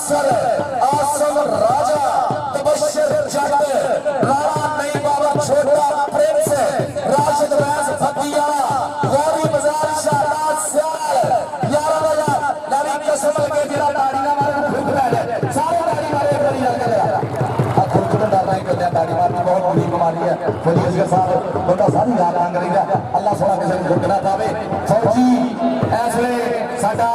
अनसर आसम राजा तबशर जट राणा नहीं बाबा छोटा प्रिंस राशिद वैस फतिया गौरी बाजार शाहनाज सियाल यारा बजा नवी कसम के जिला दाढ़ी ना मारे भूख रहा है सारे दाढ़ी मारे करी जाते हैं खुद को डरना ही करते हैं दाढ़ी मारनी बहुत बुरी बीमारी है फौजी असगर साहब बंदा सारी रात मांग रही है अल्लाह सोना किसी को भूख ना पावे फौजी ऐसे साडा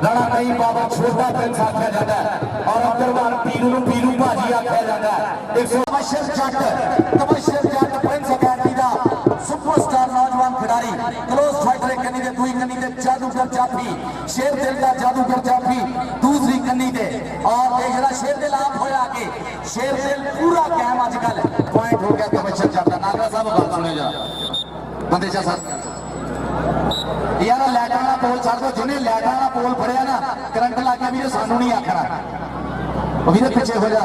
राणा नहीं बाबा छोटा प्रिंस आख्या जाता है और अग्रवाल पीरू भाजी आख्या जाता है तबशर जट प्रिंस अकेडमी का सुपरस्टार नौजवान खिडारी क्लोज फाइटर कन्नी दे दूई कन्नी दे जादूगर जाफी शेर दिल का जादूगर जाफी दूसरी कन्नी दे और देखना शेर दिल आप होया के शेर दिल पूरा कैम अजकल पॉइंट हो गया तबशर जट नागरा साहब बात सुने जरा बंदेशा साहब यार लैटा वाला पोल छड़ दो जिन्हें लैटा वाला पोल फड़िया ना करंट लग गया भी सानू नहीं आखना भी पिछे हो जा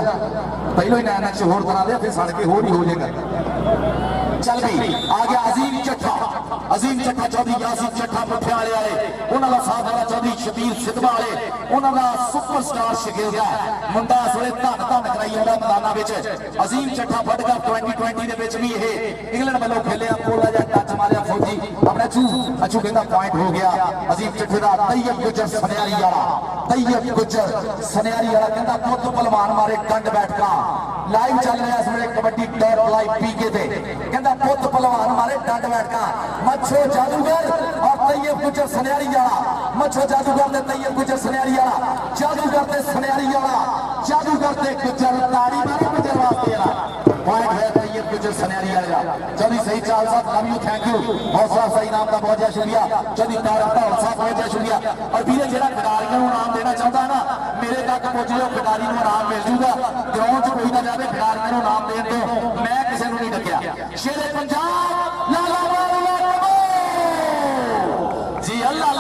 पहलो ही नया नक्श होर बना दिया फिर सड़ के होर ही हो जाएगा चल भी आ गया अजीम चट्ठा चौधरी यासीन चट्ठा मुठियाले वाले उन्होंने साथ वाला चौधरी शबीर सिद्धवा वाले उन्होंने सुपरस्टार शिखिल गया मुंडा इस वे धन कराई आंदा मैदाना विच अजीम चट्ठा फटका 2020 दे विच भी ये इंग्लैंड वालों खेलिया पोला जा टच मारिया फौजी अपने अचू कहता पॉइंट हो गया अजीम चट्ठे का तैयब गुजर सनियारी वाला कहता पुत पहलवान मारे डंड बैठका लाइव चल रहा इस वे कबड्डी टॉप लाइव पीके ते कहता पुत पहलवान मारे डंड बैठका मच्छो जादूगर और तैयब गुजर सनियारी वाला मच्छो जादूगर ने तैयब गुजर सनियारी वाला जादूगर ते सनियारी वाला जादूगर ते गुजर ताड़ी मारे गुजर वास्ते वाला पॉइंट है तैयब गुजर सनियारी वाला चौधरी सही चाल साहब लव यू थैंक यू हौसला सही नाम का बहुत शुक्रिया चौधरी तारा साहब बहुत शुक्रिया और वीरे जेड़ा खिडारियों को इनाम देना चाहता है ना मेरे तक पहुंच जाओ खिडारी को इनाम मिल जूगा ग्राउंड च कोई ना जाए खिडारियों को इनाम देने तो मैं किसी को नहीं डकिया शेरे पंजाब लाला जी अल्लाह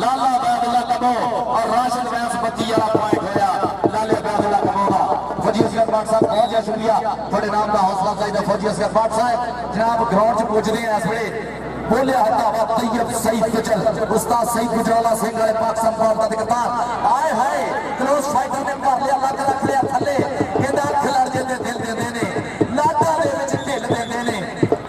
लाला बैदुल्ला कबो और राशिद वैस बत्ती वाला पॉइंट होया लाले बैदुल्ला कबो का फौजी असगर बाट साहब बहुत बहुत शुक्रिया थोड़े नाम का हौसला चाहिए फौजी असगर बाट साहब जनाब ग्राउंड च पहुंचते हैं इस वे बोले हटावा तैयब सईद गुजर उस्ताद सईद गुजराला सिंह वाले पाकिस्तान भारत का कप्तान आए हाय क्लोज फाइटर ने कर लिया लग रख लिया थले कहंदा खिलाड़ दे दिल देंदे ने लाटा दे विच ढिल देंदे ने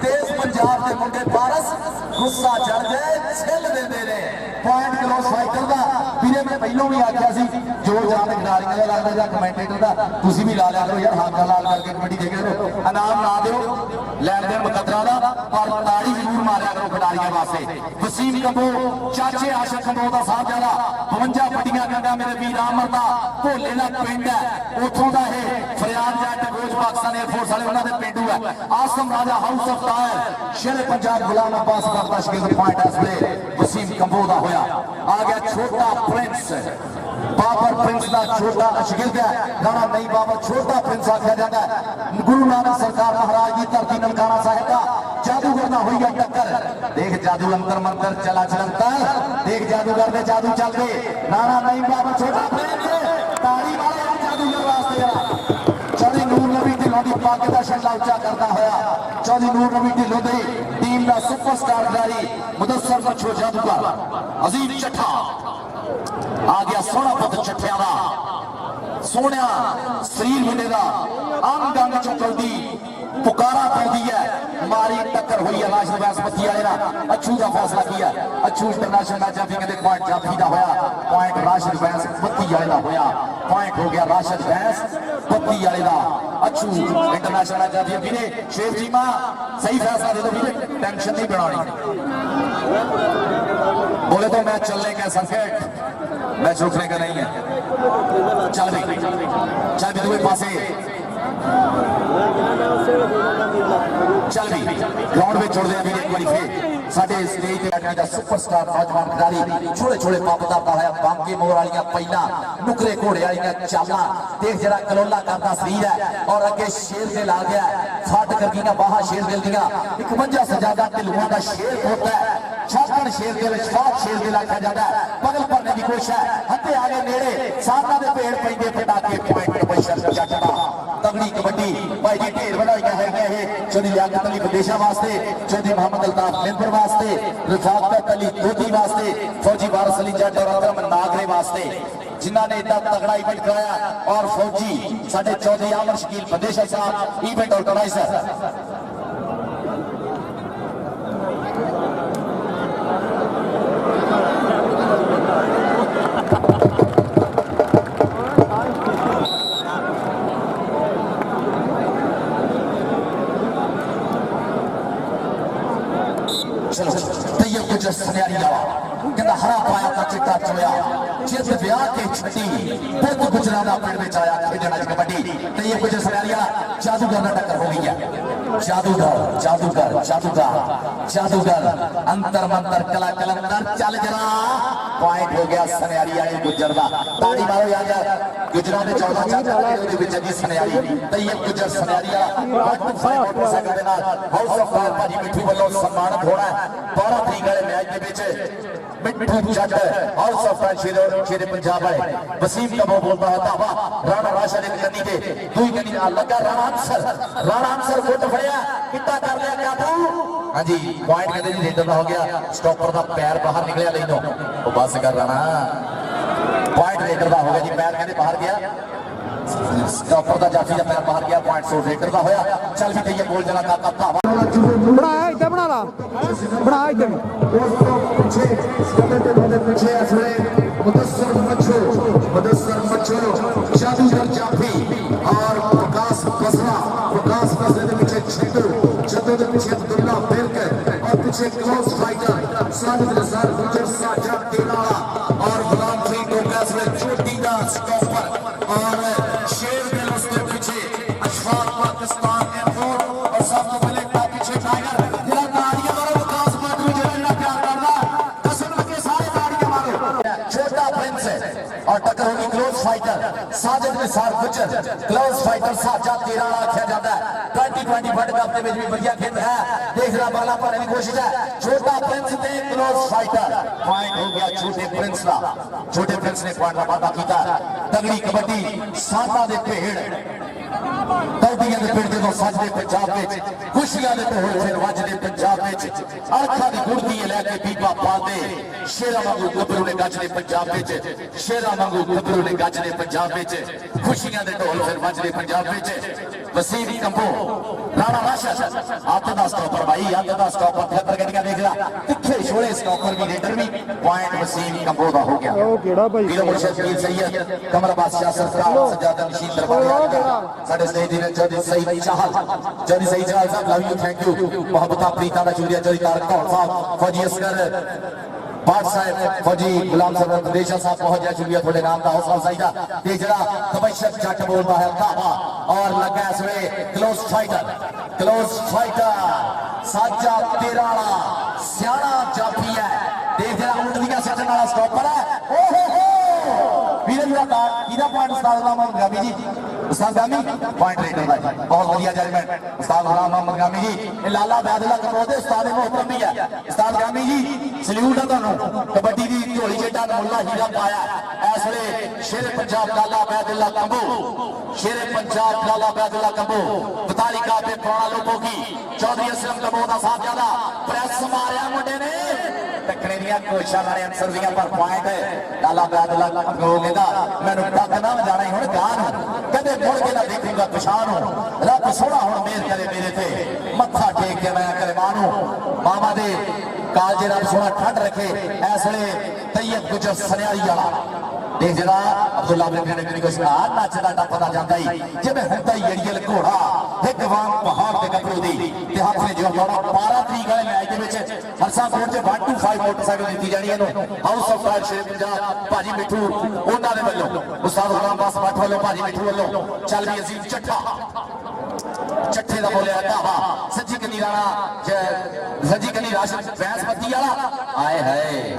तेज पंजाब दे मुंडे पारस गुस्सा चढ़ जाए छिल देंदे ने पॉइंट क्लोज फाइटर का वीरे मैं पहलों भी आख्या सी जोर जान खिडारियों का लगता या कमेंटेटर का तुसी भी ला लिया करो यार हाथ लाल करके कबड्डी देखा करो इनाम ना दो लैन देन मुकद्दरा का और ताड़ी जरूर मारिया करो खिडारियों वास्ते वसीम कंबो चाचे आशिक कंबो का साहबजादा 52 पट्टियां कंडा मेरे वीर अमरदा भोले का पिंड है उथों का है फरियाद जट कोच पाकिस्तान एयरफोर्स वाले उन्होंने पिंडू है आसम राजा हाउस ऑफ टायर शेरे पंजाब गुलाम अब्बास करता शिकिल पॉइंट इस वे वसीम कंबो का होया आ गया छोटा प्रिंस बाबर प्रिंस का छोटा अशगिर्द है राणा नहीं बाबर छोटा प्रिंस आख्या जाता है गुरु नानक सरकार महाराज की धरती ननकाना साहिब का जादूगर ना हुई है टक्कर देख जादू अंतर मंतर चला चलंतर देख जादूगर ने जादू चल गए राणा नहीं बाबर छोटा प्रिंस ताड़ी वाले जादूगर वास्ते चौधरी नूर नबी ढिल्लों की पग का शंडा उच्चा करता होया चौधरी नूर नबी ढिल्लों की टीम का सुपरस्टार खिडारी मुदस्सर मच्छो जादूगर अजीम चट्ठा आ गया सोना पुत चट्ठिया का सोनिया शरीर मुंडे का अंग अंग चो चलती पुकारा पौधी है मारी टक्कर हुई है राशिद वैस बत्ती वाले ना अच्छू का फैसला किया अच्छू इंटरनेशनल जाफी कहते पॉइंट जाफी का होया पॉइंट राशिद वैस बत्ती वाले का होया पॉइंट हो गया राशिद वैस बत्ती वाले का अच्छू इंटरनेशनल जाफी वीरे शेर जी मां सही फैसला दे दो वीरे टेंशन नहीं बनानी बोले तो मैच चलने का सर्किट मैच रुकने का नहीं है चल भी दूसरे पासे चल भी ग्राउंड में छोड़ दिया एक बार फिर साडे स्टेज ते सुपरस्टार नौजवान खिडारी छोटे छोटे पंप दा पाया बांके मोर वालियां पहिला नुकरे घोड़े वालियां चालां देख जरा कलोला करता शरीर है और अगे शेर दिल आ गया फट कर गई बाहा शेर दिल दियां 51 सजादा ढिलुआ का शेर होता है छाकड़ शेर दिल छाक शेर दिल आख्या जाता है बगल भरने की कोशिश है हथे आगे नेड़े सामना दे पेड़ पैंदे पटाके पॉइंट बशर जट दा तगड़ी कबड्डी कबड्डी भाई जी ढेर बढ़ाइया है चौधरी लियाकत अली विदेशा वास्ते चौधरी मोहम्मद अल्ताफ मिनपुर वास्ते रफाकत अली दोधी वास्ते फौजी वारिस अली जट और अकरम नागरे वास्ते जिन्होंने इतना तगड़ा इवेंट कराया और फौजी साडे चौधरी आमर शकील विदेशा साहब इवेंट ऑर्गेनाइजर कहता हरा पाया का चिट्टा चोया जिस ब्याह के छठी बुद्ध गुजराना पिंड में आया खेलना कबड्डी तो ये कुछ सनारिया जादूगर ना टक्कर हो गई है जादूगर जादूगर जादूगर जादूगर अंतर मंतर कला कलंदर चल जरा पॉइंट हो गया सनारिया गुजर का ताड़ी मारो यार गुजरा ने 14 चाचा विच जी सनारी तो ये गुजर सनारिया 1 सेकंड ਦੇ ਨਾਲ ਹਾਊਸ ਆਫ ਫਾਇਰ ਭਾਜੀ ਮਿੱਠੂ ਵੱਲੋਂ ਸਨਮਾਨਿਤ ਹੋਣਾ 12 ਤਰੀਕ ਵਾਲੇ ਮੈਚ ਦੇ ਵਿੱਚ मिठू जट हाउस ऑफ शेरे पंजाब वाले वसीम कबो बोलता है धावा राणा राशा ने गड्डी के दुई गड्डी लगा राणा अंसर फुट फड़िया कितना कर लिया काबू हां जी पॉइंट कहते जी रेडर हो गया स्टॉपर का पैर बाहर निकलिया लेनो वो बस कर राणा पॉइंट रेडर का हो गया जी पैर कहते बाहर गया स्टॉपर का जाफी का पैर बाहर गया पॉइंट सो रेडर का होया चल भी कहिए बोल जना का धावा ਬਣਾਇਆ ਇੱਥੇ ਬਣਾ ਲਾ ਬਣਾ ਇੱਥੇ पीछे असले मुदस्सर मच्छो जादूगर जाफी और प्रकाश बसरा के पीछे छद्दू के पीछे अब्दुल्ला बिरक और पीछे क्लोज फाइटर साजिद रज़ाक गुजर साजा तेलाला और गुलाम सिंह डोगस में छोटी दा स्टॉपर और शेर दिल उसके पीछे अशफाक पाकिस्तान एयरपोर्ट और सबसे पहले पीछे टाइगर जिला ताड़ियां मारो विकास माधुरी जिला प्यार करना कसम के सारे ताड़ियां मारो छोटा प्रिंस और टक्कर होगी क्लोज फाइटर साजिद निसार गुजर क्लोज फाइटर साजा तेलाला आख्या जाता है 2020 वर्ल्ड कप ਦੇ ਵਿੱਚ ਵੀ ਵਧੀਆ ਖੇਡ ਹੈ ਦੇਖਣਾ ਬਾਲਾ ਪਾਣੇ ਦੀ ਕੋਸ਼ਿਸ਼ ਹੈ ਛੋਟਾ ਪ੍ਰਿੰਸ ਤੇ ਕਲੋਜ਼ ਫਾਈਟਰ ਪੁਆਇੰਟ ਹੋ ਗਿਆ ਛੋਟੇ ਪ੍ਰਿੰਸ ਦਾ ਛੋਟੇ ਪ੍ਰਿੰਸ ਨੇ ਪੁਆਇੰਟ ਦਾ ਵਾਅਦਾ ਕੀਤਾ ਤਗੜੀ ਕਬੱਡੀ ਸਾਡਾ ਦੇ ਭੇੜ ਕਬੱਡੀਆਂ ਦੇ ਪਿੰਡ ਜਦੋਂ ਸੱਜਦੇ ਪੰਜਾਬ ਵਿੱਚ ਖੁਸ਼ੀਆਂ ਦੇ ਢੋਲ ਫਿਰ ਵੱਜਦੇ ਪੰਜਾਬ ਵਿੱਚ ਅਰਖਾਂ ਦੀ ਗੁੜਤੀ ਲੈ ਕੇ ਬੀਬਾ ਪਾਉਂਦੇ ਸ਼ੇਰਾਂ ਵਾਂਗੂ ਗੱਭਰੂ ਨੇ ਗੱਜਦੇ ਪੰਜਾਬ ਵਿੱਚ ਸ਼ੇਰਾਂ ਵਾਂਗੂ ਗੱਭਰੂ ਨੇ ਗੱਜਦੇ ਪੰਜਾਬ ਵਿੱਚ ਖੁਸ਼ੀਆਂ ਦੇ ਢੋਲ ਫਿਰ ਵੱਜਦੇ ਪੰਜਾਬ ਵਿੱਚ वसीम कंबो राणा राशा हाथ का स्टॉपर भाई हाथ का स्टॉपर 73 गड्डियां देख रहा तिखे छोड़े स्टॉपर भी रेडर भी पॉइंट वसीम कंबो का हो गया ਉਹ ਕਿਹੜਾ ਭਾਈ वीर मुर्शिद मीर सैयद कमर बादशाह सरकार सजादा नशीन दरबार साडे सईद ने चौधरी सईद चाहल साहब लव यू थैंक यू मोहब्बत प्रीता दा शुक्रिया चौधरी तारक कौर साहब फौजी असगर बाट साहब फौजी गुलाम सरवर प्रदेशा साहब पहुंच जाए शुक्रिया थोड़े नाम का हौसला अफजाई का ते जरा तबशर जट बोलता है धावा और लगा इसमें क्लोज फाइटर साजा तेराला सियाना जाफी है देख जरा उंडलियां सटन वाला स्टॉपर है ओहो हो वीरेंद्र का किदा पॉइंट उस्ताद मोहम्मद गामी जी उस्ताद गामी पॉइंट रेडर भाई बहुत बढ़िया जजमेंट उस्ताद मोहम्मद गामी जी ये लाला बैदुल्ला कमोदे उस्ताद मोहतरम भी है उस्ताद गामी जी सल्यूट है ਤੁਹਾਨੂੰ कबड्डी दी ਝੋਲੀ जेटा मुल्ला हीरा पाया इस वे शेर पंजाब लाला बैदुल्ला कंबो शेर पंजाब लाला बैदुल्ला कंबो 42 का पे पुराना लोगों की चौधरी असलम कंबो का साथ ज्यादा प्रेस मारिया मुंडे ने टकरे दियां कोशिशां नाले आंसर दियां पर पॉइंट लाला बैदुल्ला कंबो कहंदा मैनू तक ना जाना ही हुण गान कदे मुड़ के ना देखूंगा पछाण रब सोहना हुण मेहर करे मेरे ते मत्था टेक के मैं कलमा नू मामा दे कालजे रब सोहना ठंड रखे इस वे तैयब गुजर सनियारी वाला देख जरा अब्दुल्ला बिन ने कोई सुना नचदा टपदा जांदा ही जिवें हुंदा ही अड़ियल घोड़ा एक वांग पहाड़ ते गबरू दी ते हाथ ने जो लाना 12 तरीक वाले मैच दे विच हरसा कोट ते 125 मोटरसाइकिल दित्ती जानी है हाउस ऑफ फायर शेर पंजाब भाजी मिठू ਉਹਨਾਂ ਦੇ ਵੱਲੋਂ ਉਸਤਾਦ ਗੁਲਾਮ ਬਾਸ ਭੱਟ ਵੱਲੋਂ ਭਾਜੀ ਮਿਠੂ ਵੱਲੋਂ ਚੱਲ ਵੀ ਅਜ਼ੀਮ ਚੱਠਾ ਚੱਠੇ ਦਾ ਬੋਲਿਆ ਧਾਵਾ ਸੱਜੀ ਕੰਨੀ ਰਾਣਾ ਸੱਜੀ ਕੰਨੀ ਰਾਸ਼ਦ ਬੈਂਸਪਤੀ ਵਾਲਾ ਆਏ ਹਾਏ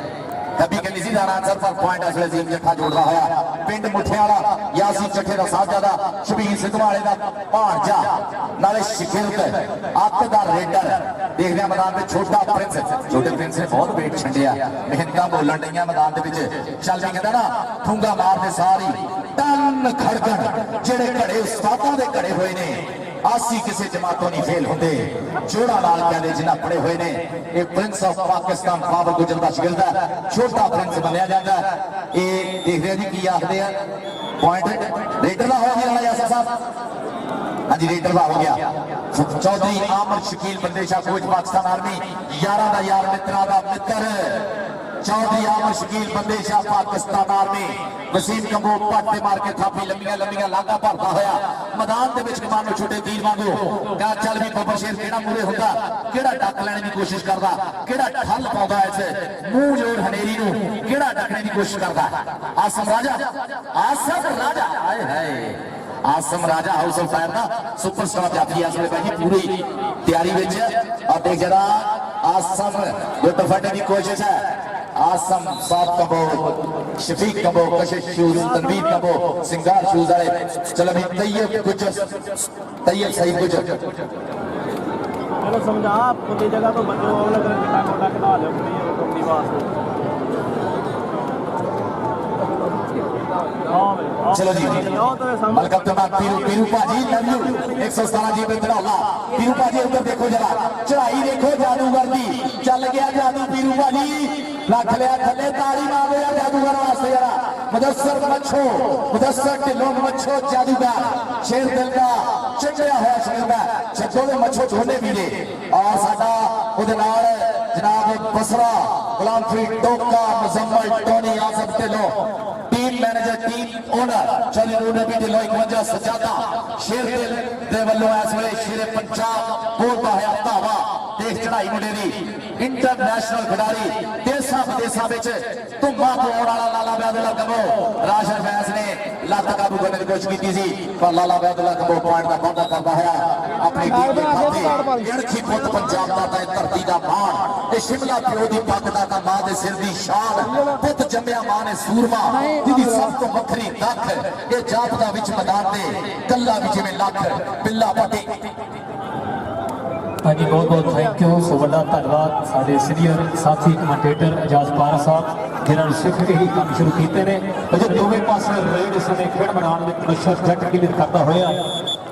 कभी कभी सी राणा आंसर पर पॉइंट असले अजीम जट्ठा जोड़दा होया पिंड मुठिया वाला यासी चट्ठे दा साहबजादा शबीर सिद्धू वाले दा भांजा नाले शिखिरत अत दा रेडर देखदे मैदान में छोटे प्रिंस ने बहुत वेट छंडिया मेहनतां बोलन डईयां मैदान दे विच चल भी कहंदा ना ठूंगा मारदे सारी टन खड़कन जेड़े घड़े उस्तादां दे घड़े हुए ने आसी किसी जमातों नहीं फेल होंगे जोड़ा नाल कहते जिन्हें पड़े हुए ने ये प्रिंस ऑफ पाकिस्तान बाबर गुजर का शिगिरद है छोटा प्रिंस मनिया जाता है ये देख रहे जी की आखते हैं पॉइंट रेडर का हो गया यासर साहब हाँ जी रेडर का हो गया चौधरी आमर शकील बंदेशा कोच पाकिस्तान आर्मी यारा का यार मित्रा का मित्र चौधरी आमर शकील बंदेशा पाकिस्तान आर्मी वसीम कंबो पट्टे मार के थापी लंबिया लंबिया लागा भरता होया मैदान के विच कमानो छोटे तीर वांगू क्या चल भी बब्बर शेर केड़ा मूरे हुंदा केड़ा डक लेने की कोशिश करदा केड़ा ठल पाउंदा इस मुंह जोड़ हनेरी नूं केड़ा डकने की कोशिश करदा आसम राजा हाय हाय आसम राजा हाउस ऑफ फायर ना सुपरस्टार जाफी आसम भाई पूरी तैयारी विच और देख जरा आसम गुड फटे की कोशिश है आसम साफ कबो शफीक कबो कशिश शूज तनवीर कबो सिंगार शूज वाले चलो भी तैयब कुछ तैयब सही कुछ चलो समझा खुद जगह तो बच्चों को लग रहा है कोटा कटा लो अपनी वास्ते चलो जी वेलकम टू पीरू पीरू भाजी लव यू 117 जी पे चढ़ावा पीरू भाजी उधर देखो जरा चढ़ाई देखो जादूगर दी चल गया जादू पीरू भाजी रख लिया थले ताली मार दिया जादूगर वास्ते जरा मुदस्सर ढिल्लों मच्छो जादूगर शेर दिल का चढ़िया होया शेर का छज्जो दे मच्छो झोले भी ने और साडा उहदे नाल जनाब बसरा गुलाम फरीद टोका Muzammil Tony Asaf Dhillon team manager team owner चली नूर नबी ढिल्लों 51 सजादा शेर दिल दे वल्लों इस वेले शेरे पंजाब बोलता है धावा देख चढ़ाई मुंडे दी इंटरनेशनल खिडारी देशा विदेशा विच धुम्मा पाउण वाला लाला बैदुल्ला कबो राशन फैंस ने लत काबू करने की कोशिश की थी पर लाला बैदुल्ला कबो पॉइंट का वादा करता है अपनी टीम के खाते अणखी पुत पंजाब दा ते धरती दा मान ते शिमला प्यो दी पग दा मां दे सिर दी शान पुत जम्मिया मां ने सूरमा जिहदी सब तो वखरी दख ये जापदा विच मैदान दे कल्ला विच जिवें लख बिल्ला पट्टी हाँ जी बहुत बहुत थैंक यू सो बड़ा धन्यवाद साढ़े सीनियर साथी कमेंटेटर एजाज पारा साहब जिन्होंने सिख के ही काम शुरू किए हैं अजे दोवें पासे रेड इस समय खेड मैदान में नशर जट क्लियर करता होया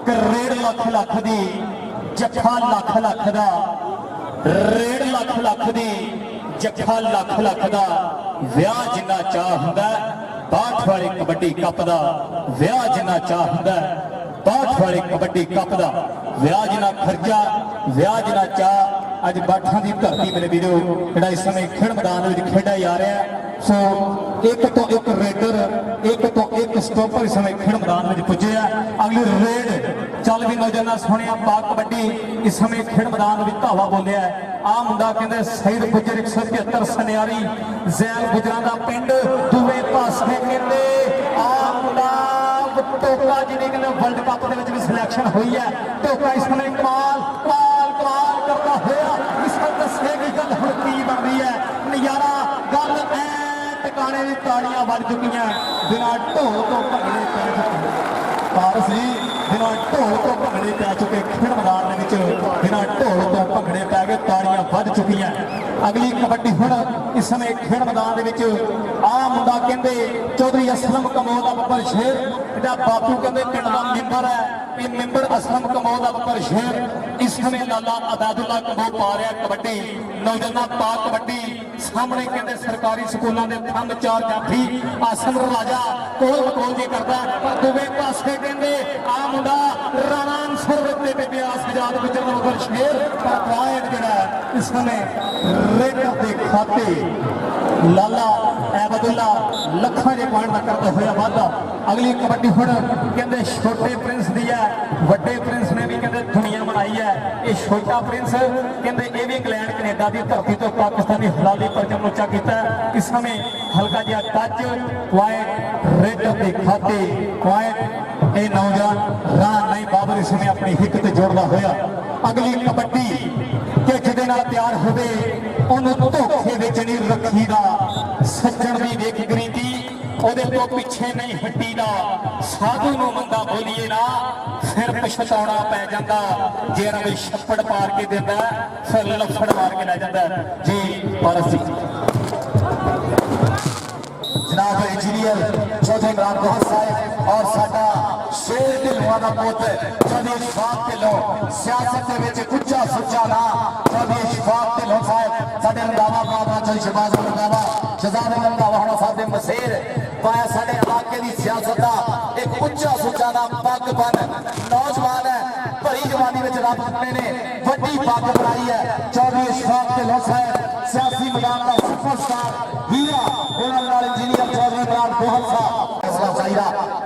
कि रेड लख लख दी जफा लख लख दा रेड लख लख दी जफा लख लख दा विआह जिन्ना चाह हुंदा 62 वाले कबड्डी कप दा विआह जिन्ना चाह हुंदा 62 वाले कबड्डी कप दा विआह जिन्ना खर्चा विआह जिन्ना चाह अज बाठां दी धरती मेरे वीरो जिहड़ा इस समय खेड मैदान विच खेडा जा रहा है सो एक तो एक रेडर एक तो एक स्टॉपर इस समय खेड मैदान में पुजे अगली रेड चल भी नौजवान सुनिया पा कबड्डी इस समय खेड मैदान में धावा बोलिया आ मुंडा कहते सईद गुजर 175 सनियारी जैल गुजरां दा पिंड दूवे पासे कहते आ मुंडा टोका जिन्हें कहते वर्ल्ड कप भी सिलेक्शन हुई है टोका इस समय कमाल कमाल कमाल करता हुआ इस पर दसने की गल हुण की बन रही है नजारा गल टिकाने की ताड़ियां बढ़ चुकी हैं बिना ढोल तो भंगड़े पै चुके पारस जी बिना ढोल तो भंगड़े पै चुके खेड मैदान बिना ढोल तो भंगड़े पै गए ताड़ियां बढ़ चुकी हैं अगली कबड्डी हुण इस समय खेड मैदान आ मुंडा कहते चौधरी असलम कमोद का बब्बर शेर जिहड़ा बापू कहते पिंड का मैंबर है ये मैंबर असलम कमोद का बब्बर शेर इस समय लाला अबैदुल्ला कमो पा रहा कबड्डी नौजवान पा कबड्डी सामने कहते सरकारी स्कूलों के थंब चार जाफी आसम राजा कोल बकोल जी करता पर दूवे पासे कहते आ मुंडा राणा अंसर दे बेबे आजाद गुजर बब्बर शेर पर पॉइंट जिहड़ा इस समय रेडर के खाते लाला अबैदुल्ला लखा के पॉइंट का करता हुआ वादा अगली कबड्डी हुण कहते छोटे प्रिंस दी है वड्डे प्रिंस ने भी कहते दुनिया बनाई है ये छोटा प्रिंस कहते ये भी इंग्लैंड कनेडा की धरती तो पाकिस्तानी हलाली परचम उच्चा किया इस समय हल्का जिहा टच पॉइंट रेडर के खाते पॉइंट ये नौजवान रान नहीं बाबर इस समय अपनी हिक ते जोड़ता होया अगली कबड्डी कि जिहदे नाल तैयार होवे उन्होंने धोखे विच नहीं रखीदा सज्जण भी वेख गरीबी ਉਹਦੇ ਤੋਂ ਪਿੱਛੇ ਨਹੀਂ ਹਟੀਦਾ ਸਾਧੂ ਨੂੰ ਮੰਦਾ ਬੋਲੀਏ ਨਾ ਫਿਰ ਪਛਤਾਉਣਾ ਪੈ ਜਾਂਦਾ ਜੇ ਰਵੀ ਛੱਪੜ ਪਾਰ ਕੇ ਦਿੰਦਾ ਫਿਰ ਲੱਫੜ ਮਾਰ ਕੇ ਲੈ ਜਾਂਦਾ ਜੀ ਪਾਰਸ ਜੀ जनाब इंजीनियर चौधरी इमरान गौहर साहब और साडा शेर ढिल्लों का पुत चौधरी इशफाक ढिल्लों सियासत के विच उच्चा सुच्चा ना चौधरी इशफाक ढिल्लों साहब साडे रंधावा बाबा चौधरी शहबाज रंधावा शहजाद रंधावा हुणा साहब दे मसेर पाया साडे इलाके की सियासत का एक उच्चा सुच्चा ना पग बन नौजवान है भरी जवानी में रब ने वड्डी पग बनाई है चौधरी इशफाक ढिल्लों साहब सियासी मैदान का सुपरस्टार हीरा उन्होंने इंजीनियर चौधरी इमरान गोहल साहब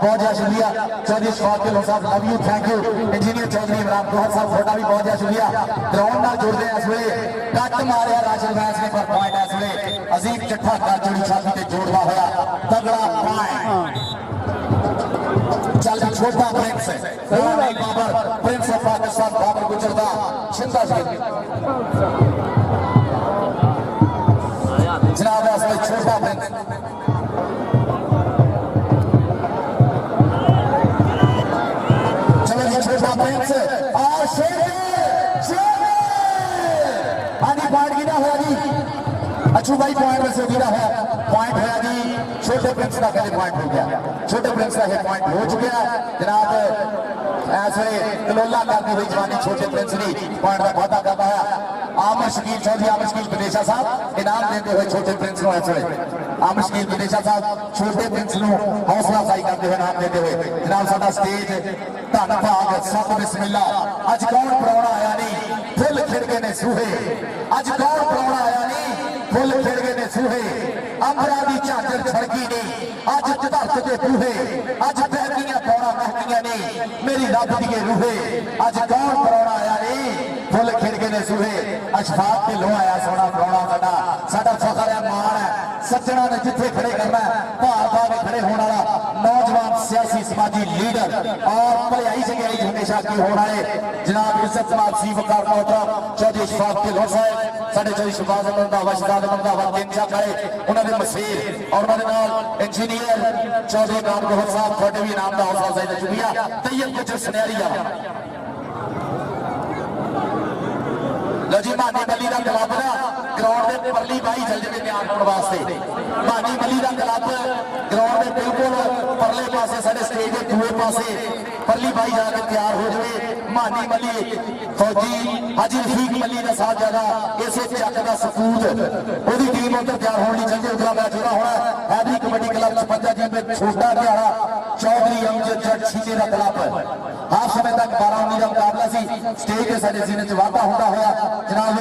बहुत बहुत शुक्रिया Chaudhary Ishfaq Dhillon sahab love you thank you engineer Chaudhry Imran Gohal sahab थोड़ा भी बहुत बहुत शुक्रिया ग्राउंड नाल जुड़ते हैं इस वे कट मारिया राशिद वैस ने पर पॉइंट इस वे अजीम चट्ठा गल जोड़ी छाती ते जोड़वा होया तगड़ा पॉइंट चल छोटा prince Babar prince of Pakistan Babar गुजरदा छिंदा जनाब असली छोटा प्रिंस चलो जी छोटा प्रिंस और आधी पॉइंट गिरा हुआ जी अच्छू भाई पॉइंट में से गिरा है पॉइंट है जी छोटे प्रिंस का पहले पॉइंट हो गया छोटे प्रिंस का ये पॉइंट हो चुका है जनाब ऐसे कलोला करती हुई जवानी छोटे प्रिंस ने पॉइंट का वादा करता है आमिर शकील चौधरी आमिर शकील विदेशा साहब इनाम देते हुए छोटे प्रिंस को ऐसे आमिर शकील विदेशा साहब छोटे प्रिंस को हौसला अफजाई करते हुए इनाम देते हुए जनाब साडा स्टेज धन भाग सत बिस्मिल्ला अज कौन पराउणा आया नहीं फुल खिड़ गए ने सूहे अज कौन पराउणा आया नहीं फुल खिड़ गए ने सूहे अंबरा दी झांजर छड़की नहीं अज धरत के बूहे अज बहकियां पौड़ा महकियां नहीं मेरी रब दी रूहे अज कौन पराउणा आया नहीं फुल खिड़ गए ने सूहे इशफाक ढिल्लों आया सोना पराउणा साडा फखर है मान है सज्जणा ने जिथे खड़े करना भार पा के खड़े होने वाला नौजवान सियासी समाजी लीडर और भलाई जगह हमेशा की होना है जनाब इज्जत सी वकार मोहतरम चौधरी इशफाक ढिल्लों साहब साडे चौधरी शहबाज रंधावा शहजाद रंधावा तीन चार खड़े उन्होंने मसीर और उन्होंने इंजीनियर चौधरी इमरान गोहल साहब थोड़े भी इनाम का हौसला अफजाई का शुक्रिया तैयब गुजर सनैरी लो जी मानी मली का क्लब ना ग्राउंड के परली बाई चल जाए तैयार होने वास्ते मानी मली का क्लब ग्राउंड के बिल्कुल परले पासे साढ़े स्टेज के दूए पासे परली बाई जाके तैयार हो जाए मानी मली फौजी हाजी रफीक मली का साथ ज्यादा इसे चक का सपूत वही टीम उधर तैयार होनी चाहिए उधर मैच जुड़ा होना हैदरी कबड्डी क्लब 56 जी में छोटा ध्याड़ा चौधरी अमजद जट छीने का क्लब हाफ समय तक 12-19 का मुकाबला सी स्टेज के साढ़े सीने च वाधा होता होया जनाब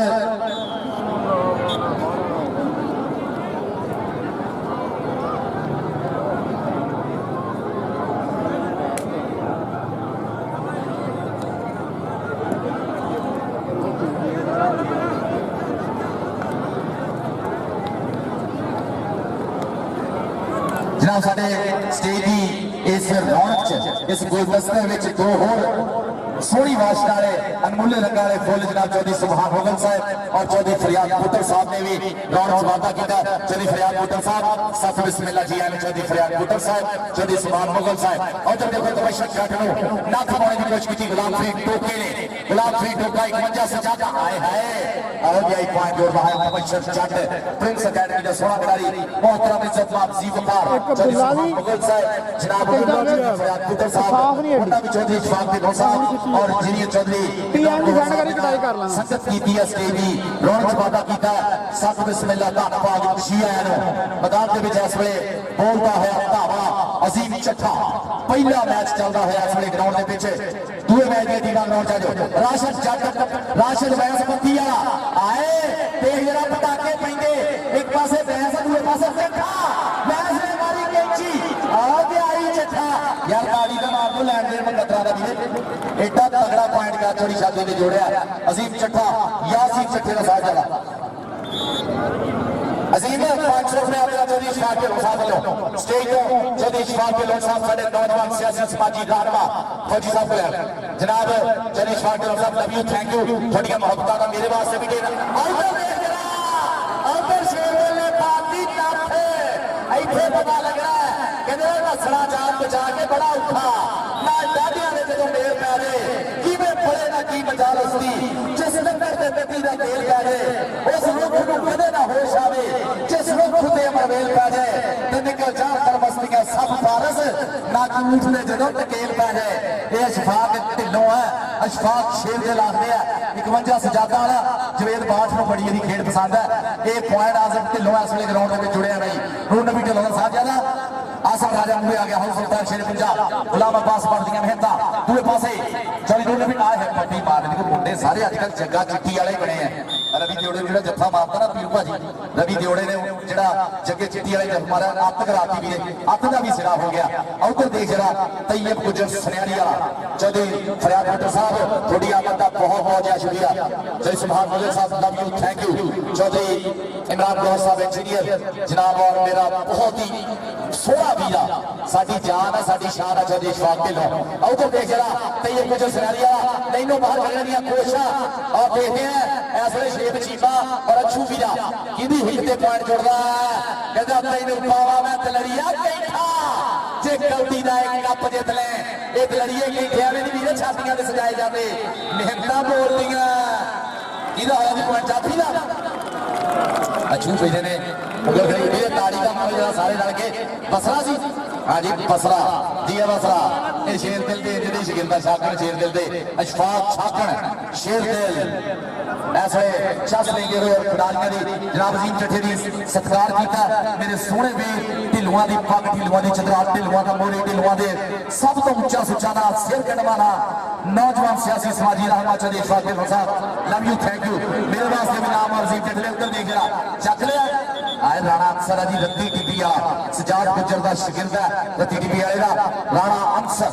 जनाब साढ़े स्टेज की इस रौनक च इस गुलदस्ते में दो होर सोहनी वाशत वाले अनमुल्ले रंग वाले फुल जनाब चौधरी सुभान मुगल साहब और चौधरी फरियाद पुत्र साहब ने भी रौनक वादा किया चौधरी फरियाद पुत्र साहब सत बिस्मिल्लाह जी आए चौधरी फरियाद पुत्र साहब चौधरी सुभान मुगल साहब और जब देखो तबशर जट नो नथ पाने की कोशिश की गुलाम फरीद टोके ने गुलाम फरीद टोका 51 से ज्यादा आए है और भी एक पॉइंट जोड़ रहा है तबशर जट प्रिंस अकेडमी का सोना खिलाड़ी मोहतरम इज्जत माफ जी वकार चौधरी सुभान मुगल साहब जनाब फरियाद पुत्र साहब उन्होंने भी चौधरी इशफाक ढिल्लों साहब और इंजीनियर चौधरी संगत की स्टेजी रौनक वादा किया सत बिस्मिल्लाह धन भाग खुशी आया मैदान के विच इस वे बोलता है धावा अजीम चट्ठा पहला मैच चलता है इस वे ग्राउंड के पीछे दूसरे मैच में टीम ग्राउंड जाओ राशिद जट राशिद वैस पत्ती आए तेज जरा पटाके पेंगे एक पासे वैस दूसरे पासे चट्ठा वैस ने मारी कैंची आगे आई चट्ठा यार ताली का मार दो लैंड में कतरा दा वीरे एडा तगड़ा पॉइंट का चोरी शादी ने जोड़िया अजीम चट्ठा यासीन चट्ठे का साथ चला अजीम 500 रुपया आपका चौधरी इशफाक ढिल्लों साहब लो स्टेज को चौधरी इशफाक ढिल्लों साहब साडे नौजवान सियासी समाजी राहनुमा फौजी साहब को जनाब Chaudhary Ishfaq Dhillon sahab love you thank you थोड़ी मोहब्बत का मेरे वास्ते भी देना उधर शेर ने पाती नाथे इथे पता लग रहा है कहते हसना जान बचा के बड़ा औखा ना डाडियां ने जो मेल पै जाए किवें फड़े ना की मजाल उसदी जिस लंगर ते मिट्टी दा तेल पै जाए उस रुख नूं कदे ना होश आवे जिस रुख ते अमरवेल पै जाए ते निकल जान कर मस्तियां सब ਵਾਰਸ ਨਾ ਝੂਠ ਨੇ ਜਦੋਂ ਟਕੇਲ ਪੈ ਗਏ। ਇਹ ਅਸ਼ਫਾਕ ਢਿੱਲੋਂ ਹੈ, ਅਸ਼ਫਾਕ ਸ਼ੇਰ ਦੇ ਲੱਗਦੇ ਆ 51 ਸਜਾਦਾ ਵਾਲਾ ਜਵੇਦ ਬਾਠ ਨੂੰ ਬੜੀ ਇਹਦੀ ਖੇਡ ਪਸੰਦ ਹੈ। ਇਹ ਪੁਆਇੰਟ ਆਜ਼ਮ ਢਿੱਲੋਂ ਇਸ ਵੇਲੇ ਗਰਾਊਂਡ ਦੇ ਵਿੱਚ ਜੁੜਿਆ ਨਹੀਂ। ਨੂਰ ਨਬੀ ਢਿੱਲੋਂ ਦਾ ਸਾਹਿਬਜ਼ਾਦਾ आसम राजा मूवे आ गया हूं सुल्तान शेर पंजाब गुलाम अब्बास पढ़दियां मेहनत दूए पासे चली दूर भी आए है पट्टी मार दी मुंडे सारे अजकल जग्गा चिट्टी वाले बने हैं। रवि दियोड़े जो जत्था मारता ना पीर भाजी रवि दियोड़े ने जो जग्गे चिट्टी वाले जब मारा अत कराती भी अत का भी सिरा हो गया। उधर देख जरा तैयब गुजर सनियारी वाला चौधरी फरियाद भट्ट साहब थोड़ी आमद का बहुत बहुत ज्यादा शुक्रिया। जय सुभान मुझे साहब love you thank you. Chaudhry Imran Gaur sahab engineer जनाब और मेरा बहुत ही सोहना वीरा साडी जान है साडी शान है चौधरी इशफाक ढिल्लों। उधर देख जरा तैयब गुजर सनियारी वाला तीनों बाहर करने दी कोशिश और देखते हैं ऐसे शेब चीमा और अच्छू वीरा किदी हिट ते पॉइंट जोड़दा है। कहदा तैनू पावा मैं तलड़िया कैठा जे कौडी दा एक कप जित ले ये तलड़िए कैठे वाले दी वीरे छातियां ते सजाए जाते मेहनतां बोलदियां किदा होया दी पॉइंट जाफी दा अच्छू वीरे ने उधर गई मेरे ताड़ी का मारो जरा सारे लड़ के बसरा सी हाँ जी बसरा जी बसरा ये शेर दिल दे जिहड़ी शगिंदा शाकन शेर दिल दे अशफाक शाकन शेर दिल ऐसे चस लेंगे हुए खिडारियां दी जनाब अजीम चट्ठे दी सत्कार कीता मेरे सोहने वीर ढिल्लुआं दी पग ढिल्लुआं दी चदरा ढिल्लुआं दा मोरे ढिल्लुआं दे सब तो उच्चा सुच्चा दा सिर कटण वाला नौजवान सियासी समाजी रहमा Chaudhary Ishfaq Dhillon sahab love you thank you. मेरे वास्ते भी नाम और अजीम चट्ठे उधर देख जरा चख लिया आए राणा अनसर जी रत्ती टिबिया सजाद गुजर का शिगिरद है रत्ती टिबिया वाले का राणा अनसर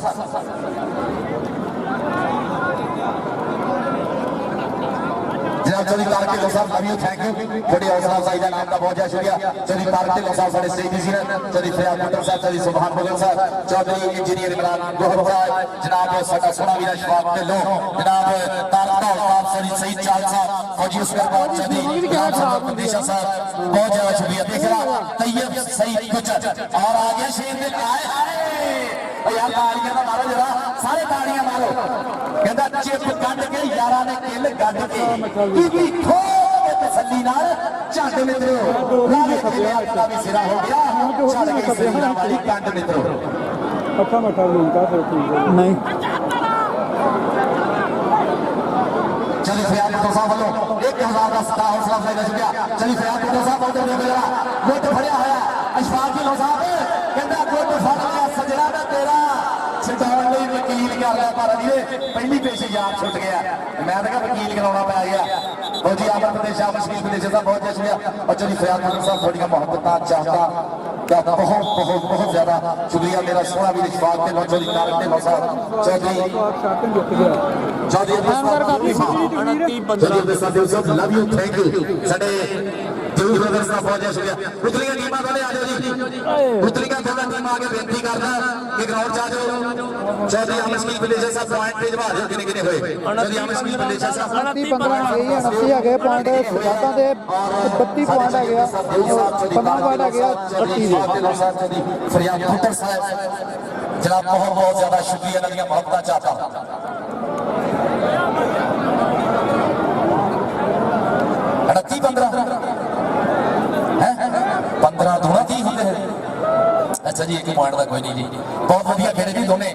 जनाब Chaudhary Tarak Dhillon sahab love you thank you. बड़ी हौसला अफजाई का नाम का बहुत ज्यादा शुक्रिया। चौधरी तारक ढिल्लों साहब साढ़े स्टेज दी सीरत चौधरी फरियाद भट्ट साहब चौधरी सुभान मुगल साहब चौधरी इंजीनियर इमरान गोहर साहब जनाब साडा सोहना वीर इशफाक ढिल्लों जनाब तारक साहब चौधरी सईद चाल साहब फौजी उसकर चौधरी प्रदेशा साहब बहुत ज्यादा शुक्रिया। देख रहा तैयब सईद गुजर और आ गया शेर दिल आए हाय यार तालियां ना मारो जरा सारे तालियां मारो कहंदा चिप गड्ढ के यारा ने किल गड्ढ के बीबी खो के तसल्ली नाल झंड मित्रो लाले खेले का भी सिरा हो गया चढ़ गई सलीना वाली कंड मित्रो अच्छा मठा लूंगा फिर ठीक है नहीं चली फरियाद भट्टो साहब वालों 1000 का सदा हौसला अफजाई का शुक्रिया। चली फरियाद भट्टो साहब बहुत देर मेरा गुट फड़िया होया अशफाक ढिल्लों साहब कहंदा गुट फड़ लिया सजना दा तेरा छडाउण लई वकील कर लिया पर अभी पहली पेशी याद छुट गया मैं तो कहा वकील कराना पै गया। फौजी आमर प्रदेश मुश्किल प्रदेश साहब बहुत बहुत शुक्रिया। और चली फरियाद भट्टो साहब थोड़ी मोहब्बत चाहता का बहुत बहुत बहुत ज्यादा शुक्रिया। मेरा सोहना वीर इशफाक ढिल्लों चौधरी तारक ढिल्लों साहब चौधरी शाकन जित गया लव यू थैंक यू। साडे जरूर ब्रदर्स का बहुत बहुत शुक्रिया। पुतलियां टीमां वाले आ जाओ जी पुतलियां थोड़ा टीम आगे बेनती करदा कि ग्राउंड च आ जाओ। चौधरी अमशकील विलेजर साहब पॉइंट भेजवा दिओ किने किने होए चौधरी अमशकील विलेजर साहब 29-15 आ गई 29 आ गए पॉइंट सजादा दे 32 पॉइंट आ गया 15 पॉइंट आ गया 38 चौधरी फरियाद भट्ट साहब जनाब बहुत बहुत ज्यादा शुक्रिया नदियां मोहब्बत चाहता 15 दोनों 30 होंगे। अच्छा जी एक पॉइंट का कोई नहीं जी बहुत वधिया खेले जी दोने